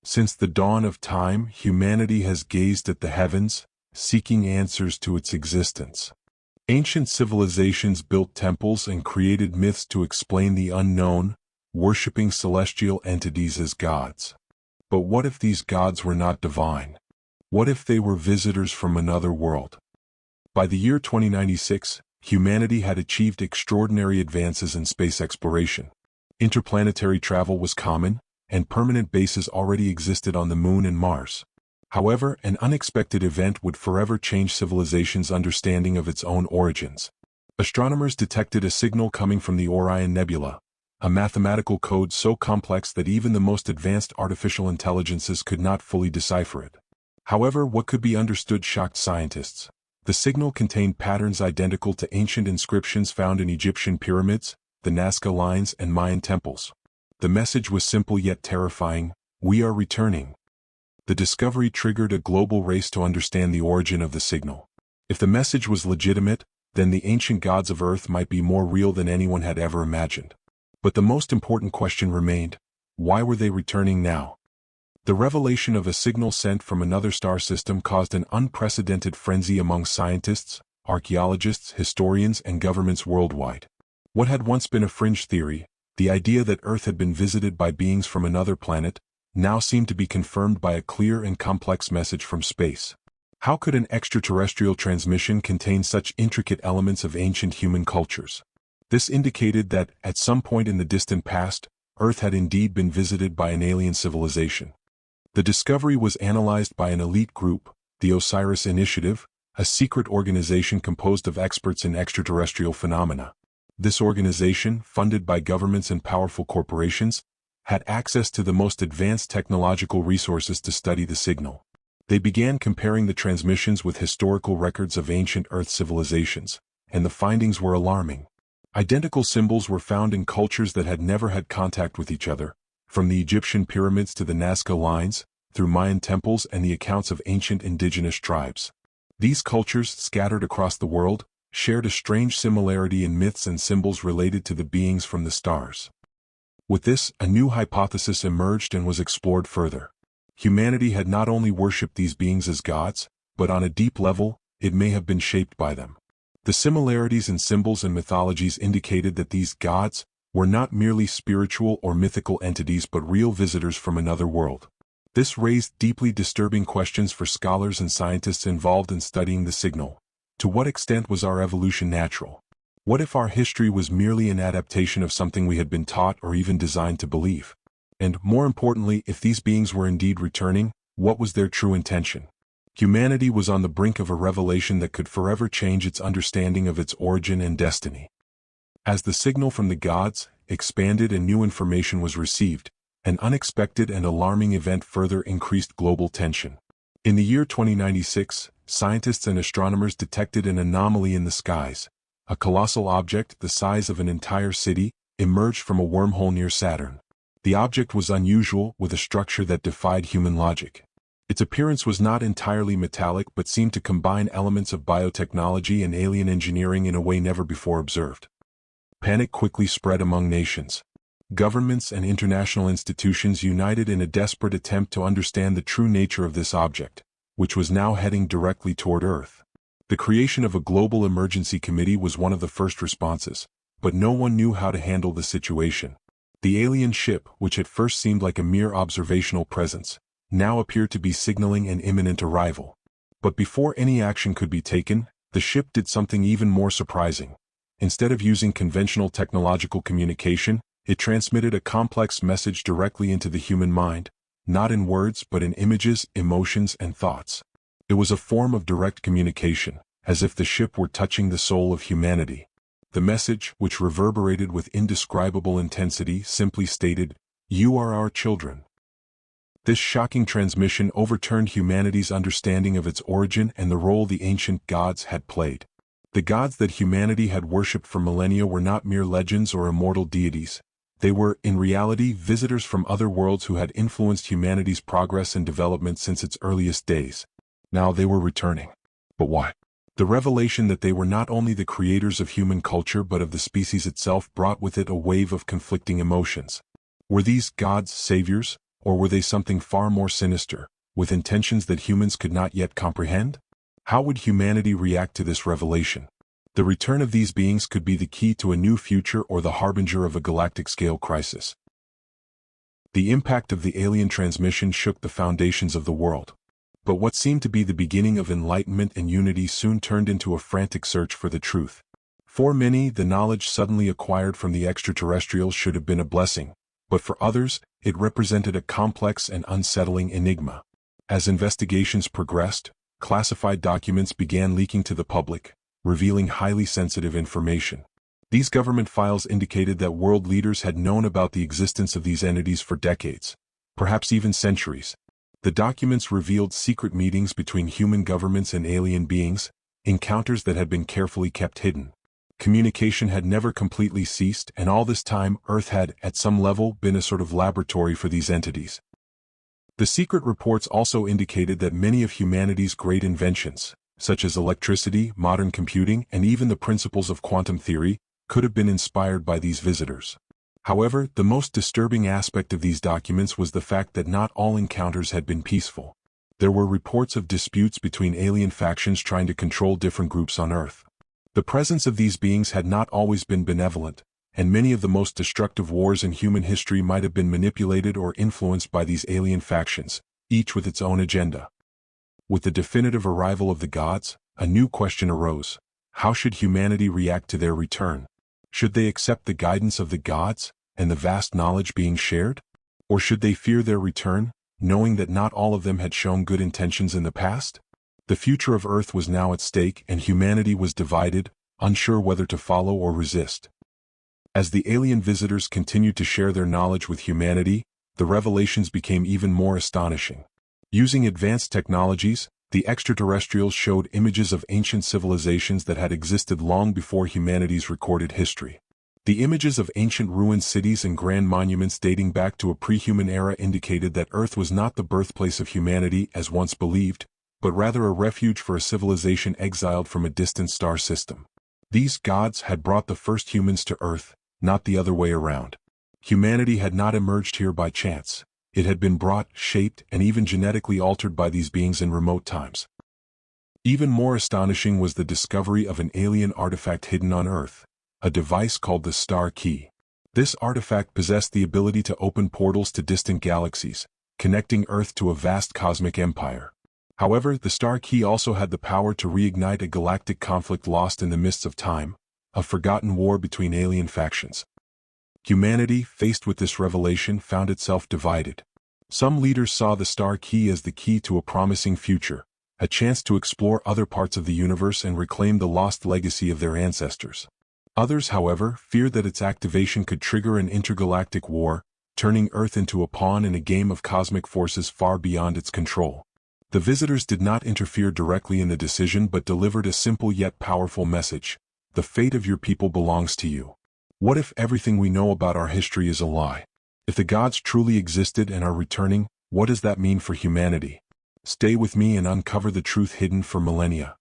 Since the dawn of time, humanity has gazed at the heavens, seeking answers to its existence. Ancient civilizations built temples and created myths to explain the unknown, worshipping celestial entities as gods. But what if these gods were not divine? What if they were visitors from another world? By the year 2096, humanity had achieved extraordinary advances in space exploration. Interplanetary travel was common, and permanent bases already existed on the Moon and Mars. However, an unexpected event would forever change civilization's understanding of its own origins. Astronomers detected a signal coming from the Orion Nebula, a mathematical code so complex that even the most advanced artificial intelligences could not fully decipher it. However, what could be understood shocked scientists. The signal contained patterns identical to ancient inscriptions found in Egyptian pyramids, the Nazca lines, and Mayan temples. The message was simple yet terrifying: "We are returning." The discovery triggered a global race to understand the origin of the signal. If the message was legitimate, then the ancient gods of Earth might be more real than anyone had ever imagined. But the most important question remained: why were they returning now? The revelation of a signal sent from another star system caused an unprecedented frenzy among scientists, archaeologists, historians, and governments worldwide. What had once been a fringe theory, the idea that Earth had been visited by beings from another planet, now seemed to be confirmed by a clear and complex message from space. How could an extraterrestrial transmission contain such intricate elements of ancient human cultures? This indicated that, at some point in the distant past, Earth had indeed been visited by an alien civilization. The discovery was analyzed by an elite group, the Osiris Initiative, a secret organization composed of experts in extraterrestrial phenomena. This organization, funded by governments and powerful corporations, had access to the most advanced technological resources to study the signal. They began comparing the transmissions with historical records of ancient Earth civilizations, and the findings were alarming. Identical symbols were found in cultures that had never had contact with each other, from the Egyptian pyramids to the Nazca lines, through Mayan temples and the accounts of ancient indigenous tribes. These cultures, scattered across the world, shared a strange similarity in myths and symbols related to the beings from the stars. With this, a new hypothesis emerged and was explored further. Humanity had not only worshipped these beings as gods, but on a deep level, it may have been shaped by them. The similarities in symbols and mythologies indicated that these gods were not merely spiritual or mythical entities but real visitors from another world. This raised deeply disturbing questions for scholars and scientists involved in studying the signal. To what extent was our evolution natural? What if our history was merely an adaptation of something we had been taught or even designed to believe? And, more importantly, if these beings were indeed returning, what was their true intention? Humanity was on the brink of a revelation that could forever change its understanding of its origin and destiny. As the signal from the gods expanded and new information was received, an unexpected and alarming event further increased global tension. In the year 2096, scientists and astronomers detected an anomaly in the skies. A colossal object the size of an entire city emerged from a wormhole near Saturn. The object was unusual, with a structure that defied human logic. Its appearance was not entirely metallic but seemed to combine elements of biotechnology and alien engineering in a way never before observed. Panic quickly spread among nations. Governments and international institutions united in a desperate attempt to understand the true nature of this object, which was now heading directly toward Earth. The creation of a global emergency committee was one of the first responses, but no one knew how to handle the situation. The alien ship, which at first seemed like a mere observational presence, now appeared to be signaling an imminent arrival. But before any action could be taken, the ship did something even more surprising. Instead of using conventional technological communication, it transmitted a complex message directly into the human mind, not in words but in images, emotions, and thoughts. It was a form of direct communication, as if the ship were touching the soul of humanity. The message, which reverberated with indescribable intensity, simply stated, "You are our children." This shocking transmission overturned humanity's understanding of its origin and the role the ancient gods had played. The gods that humanity had worshipped for millennia were not mere legends or immortal deities. They were, in reality, visitors from other worlds who had influenced humanity's progress and development since its earliest days. Now they were returning. But why? The revelation that they were not only the creators of human culture but of the species itself brought with it a wave of conflicting emotions. Were these gods saviors, Or were they something far more sinister, with intentions that humans could not yet comprehend? How would humanity react to this revelation? The return of these beings could be the key to a new future or the harbinger of a galactic-scale crisis. The impact of the alien transmission shook the foundations of the world. But what seemed to be the beginning of enlightenment and unity soon turned into a frantic search for the truth. For many, the knowledge suddenly acquired from the extraterrestrials should have been a blessing, but for others, it represented a complex and unsettling enigma. As investigations progressed, classified documents began leaking to the public, revealing highly sensitive information. These government files indicated that world leaders had known about the existence of these entities for decades, perhaps even centuries. The documents revealed secret meetings between human governments and alien beings, encounters that had been carefully kept hidden. Communication had never completely ceased, and all this time Earth had, at some level, been a sort of laboratory for these entities. The secret reports also indicated that many of humanity's great inventions, such as electricity, modern computing, and even the principles of quantum theory, could have been inspired by these visitors. However, the most disturbing aspect of these documents was the fact that not all encounters had been peaceful. There were reports of disputes between alien factions trying to control different groups on Earth. The presence of these beings had not always been benevolent, and many of the most destructive wars in human history might have been manipulated or influenced by these alien factions, each with its own agenda. With the definitive arrival of the gods, a new question arose. How should humanity react to their return? Should they accept the guidance of the gods, and the vast knowledge being shared? Or should they fear their return, knowing that not all of them had shown good intentions in the past? The future of Earth was now at stake, and humanity was divided, unsure whether to follow or resist. As the alien visitors continued to share their knowledge with humanity, the revelations became even more astonishing. Using advanced technologies, the extraterrestrials showed images of ancient civilizations that had existed long before humanity's recorded history. The images of ancient ruined cities and grand monuments dating back to a pre-human era indicated that Earth was not the birthplace of humanity as once believed, but rather a refuge for a civilization exiled from a distant star system. These gods had brought the first humans to Earth, not the other way around. Humanity had not emerged here by chance. It had been brought, shaped, and even genetically altered by these beings in remote times. Even more astonishing was the discovery of an alien artifact hidden on Earth, a device called the Star Key. This artifact possessed the ability to open portals to distant galaxies, connecting Earth to a vast cosmic empire. However, the Star Key also had the power to reignite a galactic conflict lost in the mists of time, a forgotten war between alien factions. Humanity, faced with this revelation, found itself divided. Some leaders saw the Star Key as the key to a promising future, a chance to explore other parts of the universe and reclaim the lost legacy of their ancestors. Others, however, feared that its activation could trigger an intergalactic war, turning Earth into a pawn in a game of cosmic forces far beyond its control. The visitors did not interfere directly in the decision but delivered a simple yet powerful message. The fate of your people belongs to you. What if everything we know about our history is a lie? If the gods truly existed and are returning, what does that mean for humanity? Stay with me and uncover the truth hidden for millennia.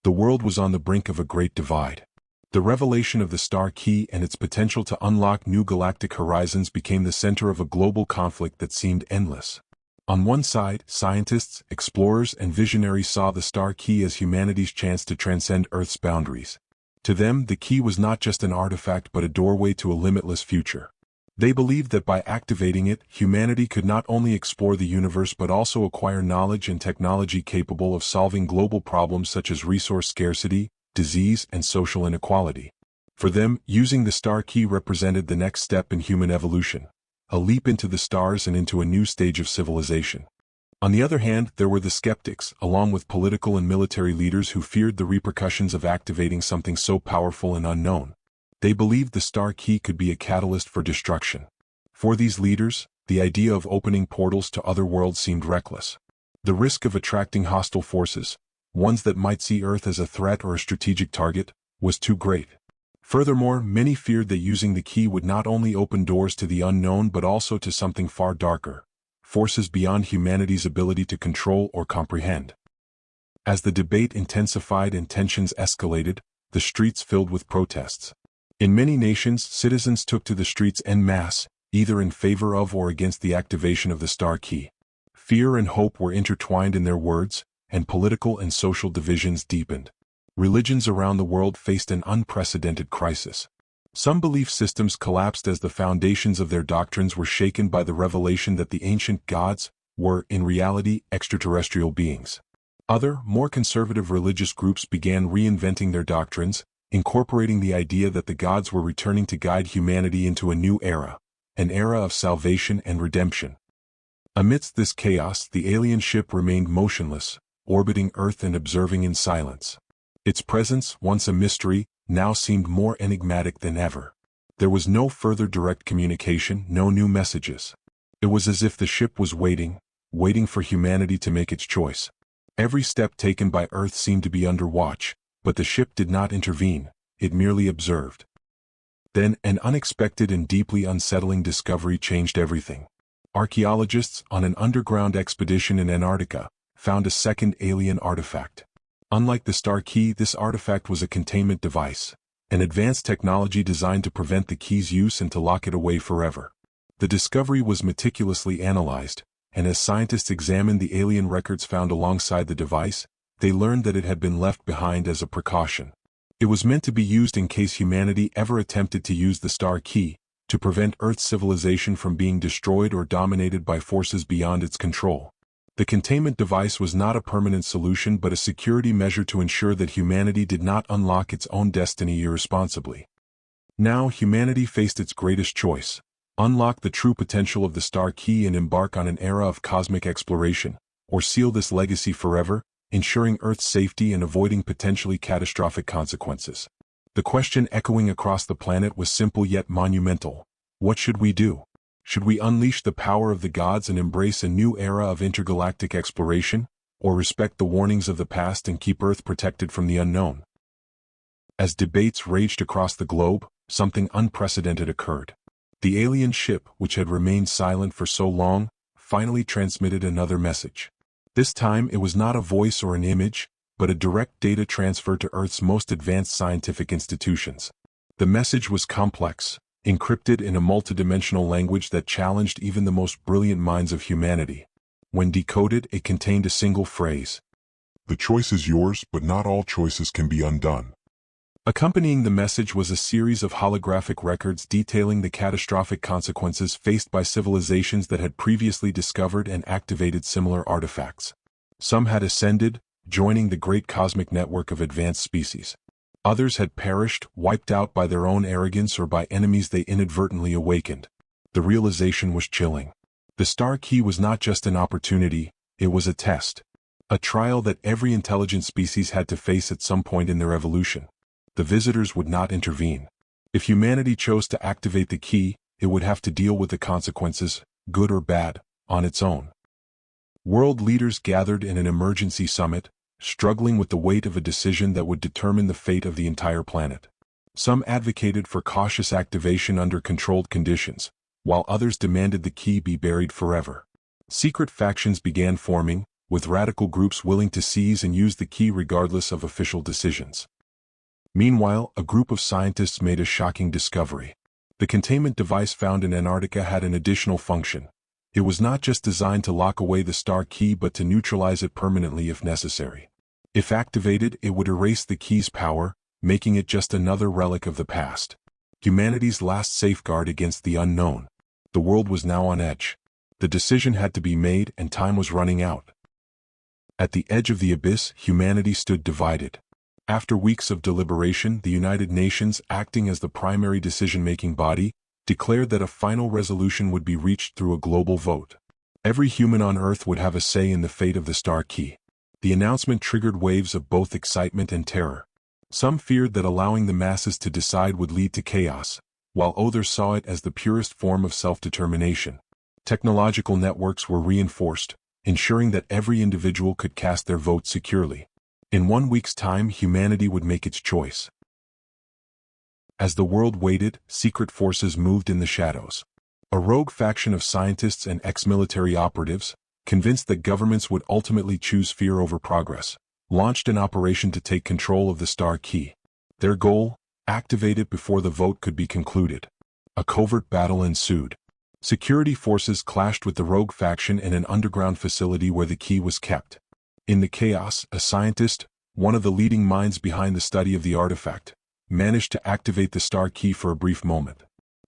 The world was on the brink of a great divide. The revelation of the Star Key and its potential to unlock new galactic horizons became the center of a global conflict that seemed endless. On one side, scientists, explorers, and visionaries saw the Star Key as humanity's chance to transcend Earth's boundaries. To them, the key was not just an artifact but a doorway to a limitless future. They believed that by activating it, humanity could not only explore the universe but also acquire knowledge and technology capable of solving global problems such as resource scarcity, disease, and social inequality. For them, using the Star Key represented the next step in human evolution, a leap into the stars and into a new stage of civilization. On the other hand, there were the skeptics, along with political and military leaders who feared the repercussions of activating something so powerful and unknown. They believed the Star Key could be a catalyst for destruction. For these leaders, the idea of opening portals to other worlds seemed reckless. The risk of attracting hostile forces, ones that might see Earth as a threat or a strategic target, was too great. Furthermore, many feared that using the key would not only open doors to the unknown but also to something far darker, forces beyond humanity's ability to control or comprehend. As the debate intensified and tensions escalated, the streets filled with protests. In many nations, citizens took to the streets en masse, either in favor of or against the activation of the star key. Fear and hope were intertwined in their words, and political and social divisions deepened. Religions around the world faced an unprecedented crisis. Some belief systems collapsed as the foundations of their doctrines were shaken by the revelation that the ancient gods were, in reality, extraterrestrial beings. Other, more conservative religious groups began reinventing their doctrines, incorporating the idea that the gods were returning to guide humanity into a new era, an era of salvation and redemption. Amidst this chaos, the alien ship remained motionless, orbiting Earth and observing in silence. Its presence, once a mystery, now seemed more enigmatic than ever. There was no further direct communication, no new messages. It was as if the ship was waiting for humanity to make its choice. Every step taken by Earth seemed to be under watch, but the ship did not intervene, it merely observed. Then, an unexpected and deeply unsettling discovery changed everything. Archaeologists, on an underground expedition in Antarctica, found a second alien artifact. Unlike the star key, this artifact was a containment device, an advanced technology designed to prevent the key's use and to lock it away forever. The discovery was meticulously analyzed, and as scientists examined the alien records found alongside the device, they learned that it had been left behind as a precaution. It was meant to be used in case humanity ever attempted to use the star key, to prevent Earth's civilization from being destroyed or dominated by forces beyond its control. The containment device was not a permanent solution but a security measure to ensure that humanity did not unlock its own destiny irresponsibly. Now humanity faced its greatest choice: unlock the true potential of the star key and embark on an era of cosmic exploration, or seal this legacy forever, ensuring Earth's safety and avoiding potentially catastrophic consequences. The question echoing across the planet was simple yet monumental: what should we do? Should we unleash the power of the gods and embrace a new era of intergalactic exploration, or respect the warnings of the past and keep Earth protected from the unknown? As debates raged across the globe, something unprecedented occurred. The alien ship, which had remained silent for so long, finally transmitted another message. This time it was not a voice or an image, but a direct data transfer to Earth's most advanced scientific institutions. The message was complex, encrypted in a multidimensional language that challenged even the most brilliant minds of humanity. When decoded, it contained a single phrase: "The choice is yours, but not all choices can be undone." Accompanying the message was a series of holographic records detailing the catastrophic consequences faced by civilizations that had previously discovered and activated similar artifacts. Some had ascended, joining the great cosmic network of advanced species. Others had perished, wiped out by their own arrogance or by enemies they inadvertently awakened. The realization was chilling. The star key was not just an opportunity, it was a test. A trial that every intelligent species had to face at some point in their evolution. The visitors would not intervene. If humanity chose to activate the key, it would have to deal with the consequences, good or bad, on its own. World leaders gathered in an emergency summit, struggling with the weight of a decision that would determine the fate of the entire planet. Some advocated for cautious activation under controlled conditions, while others demanded the key be buried forever. Secret factions began forming, with radical groups willing to seize and use the key regardless of official decisions. Meanwhile, a group of scientists made a shocking discovery. The containment device found in Antarctica had an additional function. It was not just designed to lock away the star key but to neutralize it permanently if necessary. If activated, it would erase the key's power, making it just another relic of the past. Humanity's last safeguard against the unknown. The world was now on edge. The decision had to be made and time was running out. At the edge of the abyss, humanity stood divided. After weeks of deliberation, the United Nations, acting as the primary decision-making body, declared that a final resolution would be reached through a global vote. Every human on Earth would have a say in the fate of the star key. The announcement triggered waves of both excitement and terror. Some feared that allowing the masses to decide would lead to chaos, while others saw it as the purest form of self-determination. Technological networks were reinforced, ensuring that every individual could cast their vote securely. In 1 week's time, humanity would make its choice. As the world waited, secret forces moved in the shadows. A rogue faction of scientists and ex-military operatives, convinced that governments would ultimately choose fear over progress, launched an operation to take control of the star key. Their goal: activate it before the vote could be concluded. A covert battle ensued. Security forces clashed with the rogue faction in an underground facility where the key was kept. In the chaos, a scientist, one of the leading minds behind the study of the artifact, managed to activate the star key for a brief moment.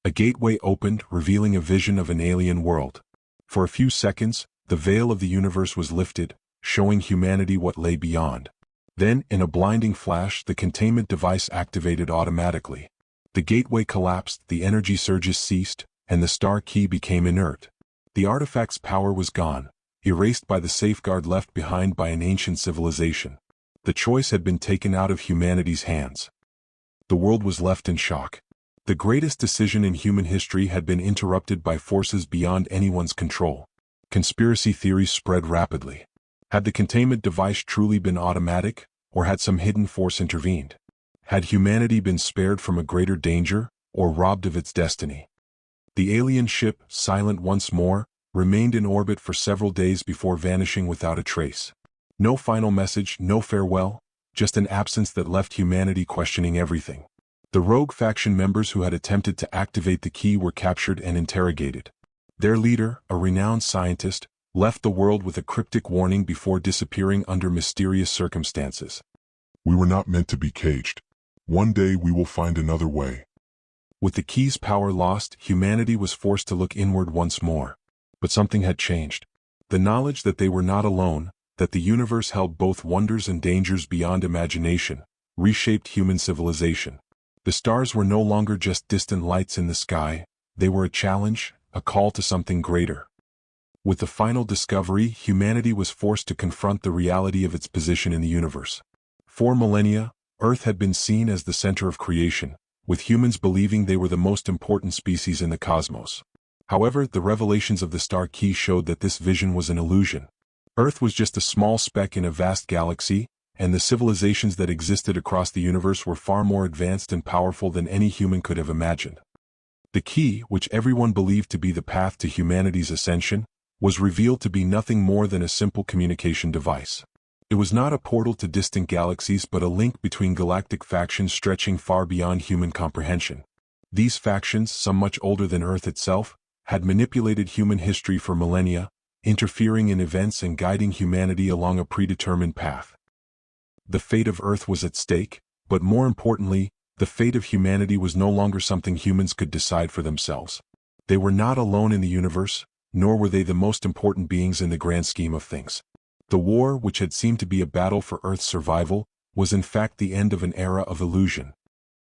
A gateway opened, revealing a vision of an alien world. For a few seconds, the veil of the universe was lifted, showing humanity what lay beyond. Then, in a blinding flash, the containment device activated automatically. The gateway collapsed, the energy surges ceased, and the star key became inert. The artifact's power was gone, erased by the safeguard left behind by an ancient civilization. The choice had been taken out of humanity's hands. The world was left in shock. The greatest decision in human history had been interrupted by forces beyond anyone's control. Conspiracy theories spread rapidly. Had the containment device truly been automatic, or had some hidden force intervened? Had humanity been spared from a greater danger, or robbed of its destiny? The alien ship, silent once more, remained in orbit for several days before vanishing without a trace. No final message, no farewell, just an absence that left humanity questioning everything. The rogue faction members who had attempted to activate the key were captured and interrogated. Their leader, a renowned scientist, left the world with a cryptic warning before disappearing under mysterious circumstances. We were not meant to be caged. One day we will find another way. With the key's power lost, humanity was forced to look inward once more. But something had changed. The knowledge that they were not alone, that the universe held both wonders and dangers beyond imagination, reshaped human civilization. The stars were no longer just distant lights in the sky, they were a challenge, a call to something greater. With the final discovery, humanity was forced to confront the reality of its position in the universe. For millennia, Earth had been seen as the center of creation, with humans believing they were the most important species in the cosmos. However, the revelations of the star key showed that this vision was an illusion. Earth was just a small speck in a vast galaxy, and the civilizations that existed across the universe were far more advanced and powerful than any human could have imagined. The key, which everyone believed to be the path to humanity's ascension, was revealed to be nothing more than a simple communication device. It was not a portal to distant galaxies but a link between galactic factions stretching far beyond human comprehension. These factions, some much older than Earth itself, had manipulated human history for millennia, interfering in events and guiding humanity along a predetermined path. The fate of Earth was at stake, but more importantly, the fate of humanity was no longer something humans could decide for themselves. They were not alone in the universe, nor were they the most important beings in the grand scheme of things. The war, which had seemed to be a battle for Earth's survival, was in fact the end of an era of illusion.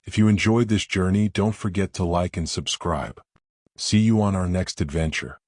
If you enjoyed this journey, don't forget to like and subscribe. See you on our next adventure.